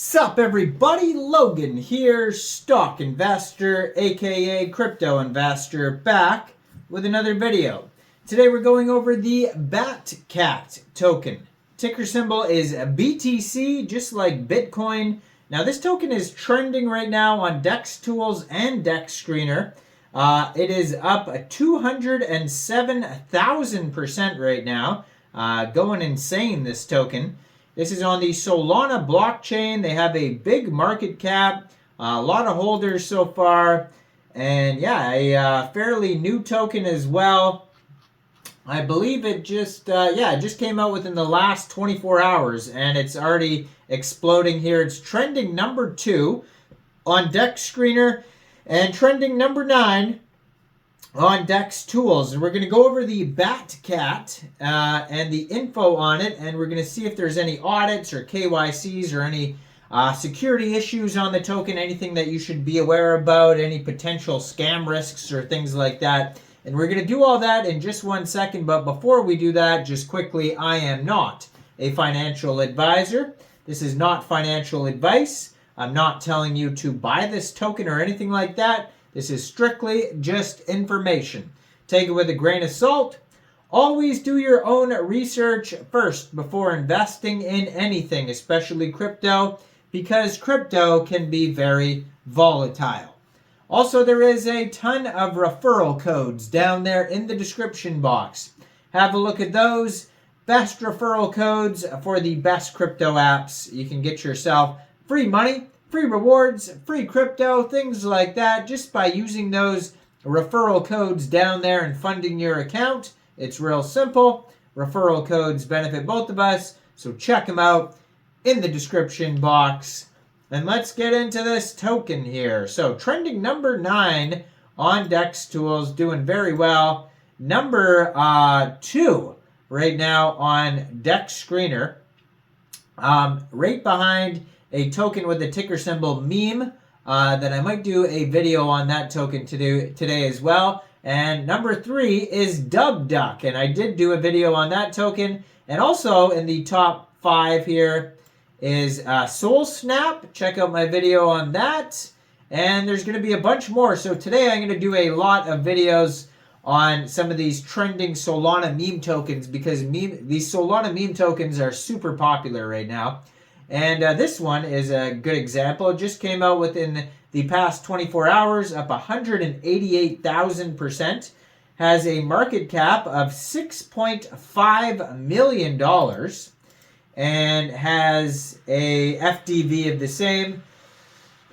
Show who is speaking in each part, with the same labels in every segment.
Speaker 1: Sup everybody, Logan here, stock investor, aka crypto investor, back with another video. Today we're going over the BatCat token. Ticker symbol is BTC, just like Bitcoin. Now this token is trending right now on DEX Tools and DEX Screener. It is up 207,000% right now. Going insane, this token. This is on the Solana blockchain. They have a big market cap, a lot of holders so far, and yeah, a fairly new token as well. I believe it just came out within the last 24 hours, and it's already exploding here. It's trending number 2 on DEX Screener and trending number 9 on DEX Tools. And we're going to go over the BatCat and the info on it, and we're going to see if there's any audits or KYCs or any security issues on the token, anything that you should be aware about, any potential scam risks or things like that. And we're going to do all that in just 1 second, but before we do that, just quickly, I am not a financial advisor. This is not financial advice. I'm not telling you to buy this token or anything like that. This is strictly just information. Take it with a grain of salt. Always do your own research first before investing in anything, especially crypto, because crypto can be very volatile. Also, there is a ton of referral codes down there in the description box. Have a look at those. Best referral codes for the best crypto apps. You can get yourself free money, free rewards, free crypto, things like that, just by using those referral codes down there and funding your account. It's real simple. Referral codes benefit both of us, so check them out in the description box. And let's get into this token here. So trending number 9 on DEX Tools, doing very well. Number 2 right now on DEX Screener, right behind a token with the ticker symbol MEME, that I might do a video on that token today as well. And number 3 is Duck, and I did do a video on that token. And also in the top 5 here is SoulSnap. Check out my video on that. And there's going to be a bunch more. So today I'm going to do a lot of videos on some of these trending Solana meme tokens, because these Solana meme tokens are super popular right now. And this one is a good example. It just came out within the past 24 hours, up 188,000%. Has a market cap of $6.5 million. And has a FDV of the same.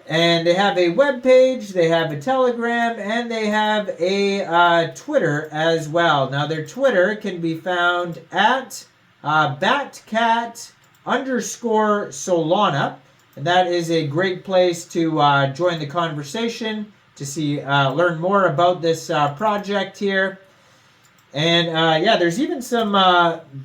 Speaker 1: And they have a web page, they have a Telegram, and they have a Twitter as well. Now their Twitter can be found at BatCat_Solana, and that is a great place to join the conversation, to see learn more about this project here. And yeah, there's even some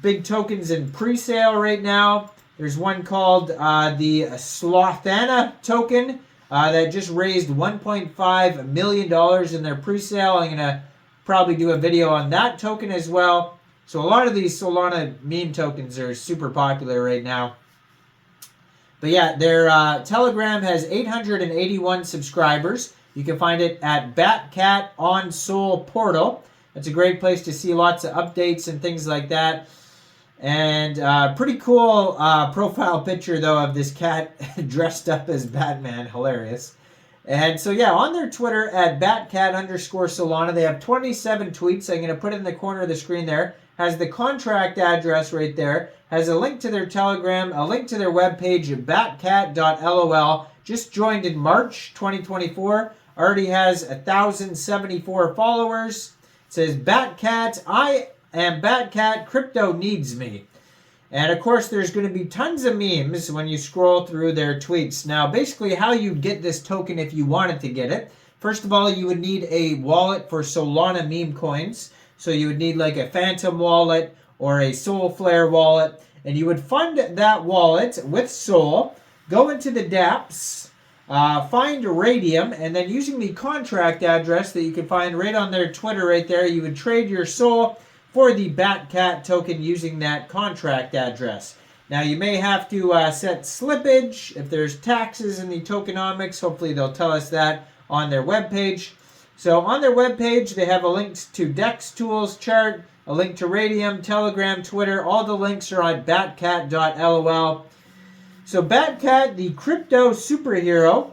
Speaker 1: big tokens in pre-sale right now. There's one called the Slothana token that just raised $1.5 million in their pre-sale. I'm going to probably do a video on that token as well. So a lot of these Solana meme tokens are super popular right now. But yeah, their Telegram has 881 subscribers. You can find it at BatCat on Sol portal. That's a great place to see lots of updates and things like that. And pretty cool profile picture, though, of this cat dressed up as Batman. Hilarious. And so, yeah, on their Twitter at BatCat_Solana, they have 27 tweets. I'm going to put it in the corner of the screen there. Has the contract address right there. Has a link to their Telegram, a link to their webpage, batcat.lol. Just joined in March 2024. Already has 1,074 followers. It says, BatCat, I am BatCat, crypto needs me. And of course, there's going to be tons of memes when you scroll through their tweets. Now, basically how you get this token if you wanted to get it. First of all, you would need a wallet for Solana meme coins. So you would need like a Phantom wallet or a Soulflare wallet. And you would fund that wallet with Sol, go into the dApps, find RAYDIUM, and then using the contract address that you can find right on their Twitter right there, you would trade your Sol for the BatCat token using that contract address. Now you may have to set slippage if there's taxes in the tokenomics. Hopefully they'll tell us that on their webpage. So on their webpage, they have a link to DEX tools chart, a link to RAYDIUM, Telegram, Twitter. All the links are on batcat.lol. So BatCat, the crypto superhero,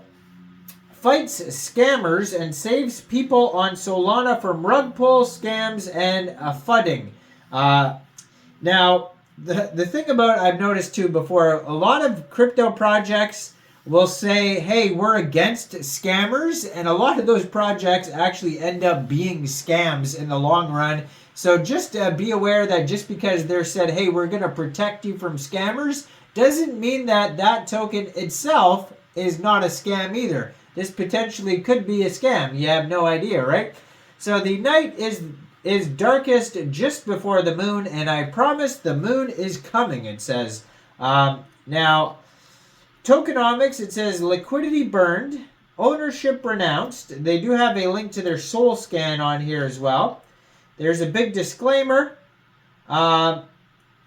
Speaker 1: fights scammers and saves people on Solana from rug pull, scams, and fudding. Now, the thing about I've noticed too before, a lot of crypto projects will say, hey, we're against scammers, and a lot of those projects actually end up being scams in the long run. So just be aware that just because they're said, hey, we're going to protect you from scammers, doesn't mean that that token itself is not a scam either. This potentially could be a scam. You have no idea, right? So the night is darkest just before the moon, and I promise the moon is coming, it says. Now, Tokenomics, it says liquidity burned, ownership renounced. They do have a link to their soul scan on here as well. There's a big disclaimer, and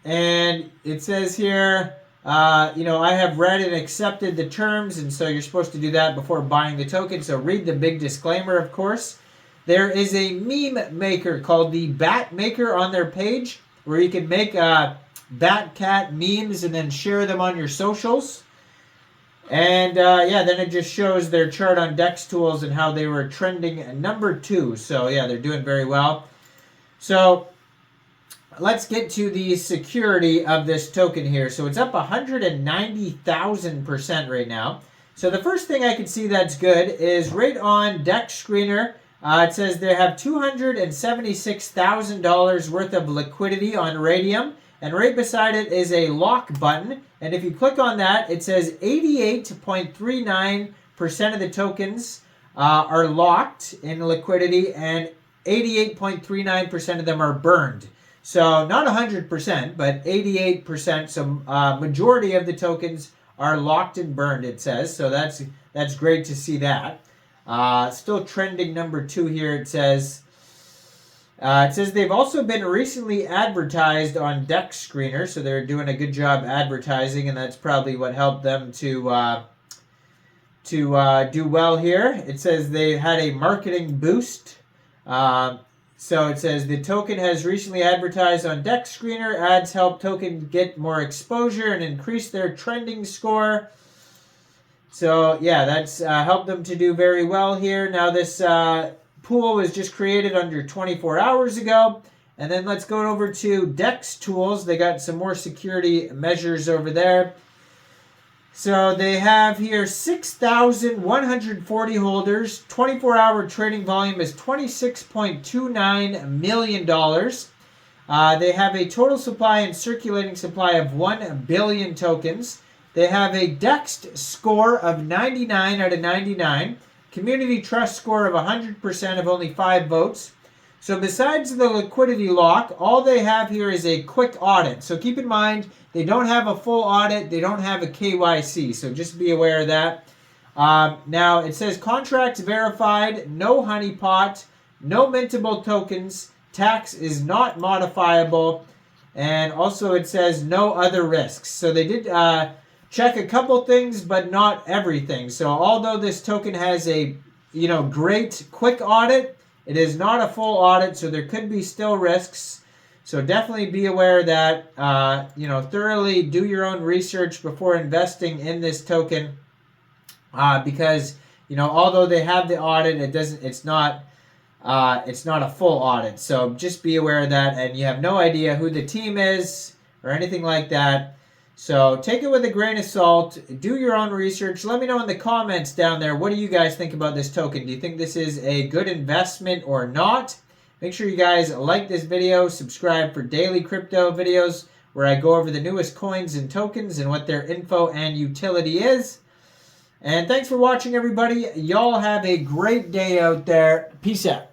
Speaker 1: it says here, I have read and accepted the terms, and so you're supposed to do that before buying the token, so read the big disclaimer, of course. There is a meme maker called the Bat Maker on their page, where you can make BatCat memes and then share them on your socials. And then it just shows their chart on DEX tools and how they were trending number 2. So yeah, they're doing very well. So let's get to the security of this token here. So it's up 190,000% right now. So the first thing I can see that's good is right on DEX Screener. It says they have $276,000 worth of liquidity on RAYDIUM. And right beside it is a lock button. And if you click on that, it says 88.39% of the tokens are locked in liquidity, and 88.39% of them are burned. So not 100%, but 88%. So majority of the tokens are locked and burned, it says. So that's great to see that. Still trending number 2 here, it says. It says they've also been recently advertised on DEX Screener, so they're doing a good job advertising, and that's probably what helped them to do well here. It says they had a marketing boost. So it says the token has recently advertised on DEX Screener. Ads help token get more exposure and increase their trending score. So yeah, that's helped them to do very well here. Now this pool was just created under 24 hours ago. And then let's go over to DEX tools. They got some more security measures over there. So they have here 6,140 holders. 24-hour trading volume is $26.29 million. They have a total supply and circulating supply of 1 billion tokens. They have a DEX score of 99 out of 99. Community trust score of 100% of only 5 votes. So besides the liquidity lock, all they have here is a quick audit. So keep in mind, they don't have a full audit. They don't have a KYC. So just be aware of that. Now, it says contracts verified, no honeypot, no mintable tokens, tax is not modifiable, and also it says no other risks. So they did check a couple things, but not everything. So although this token has a great quick audit, it is not a full audit, so there could be still risks. So definitely be aware that thoroughly do your own research before investing in this token, because although they have the audit, it's not a full audit. So just be aware of that, and you have no idea who the team is or anything like that. So take it with a grain of salt. Do your own research. Let me know in the comments down there, what do you guys think about this token? Do you think this is a good investment or not? Make sure you guys like this video, subscribe for daily crypto videos where I go over the newest coins and tokens and what their info and utility is. And thanks for watching, everybody. Y'all have a great day out there. Peace out.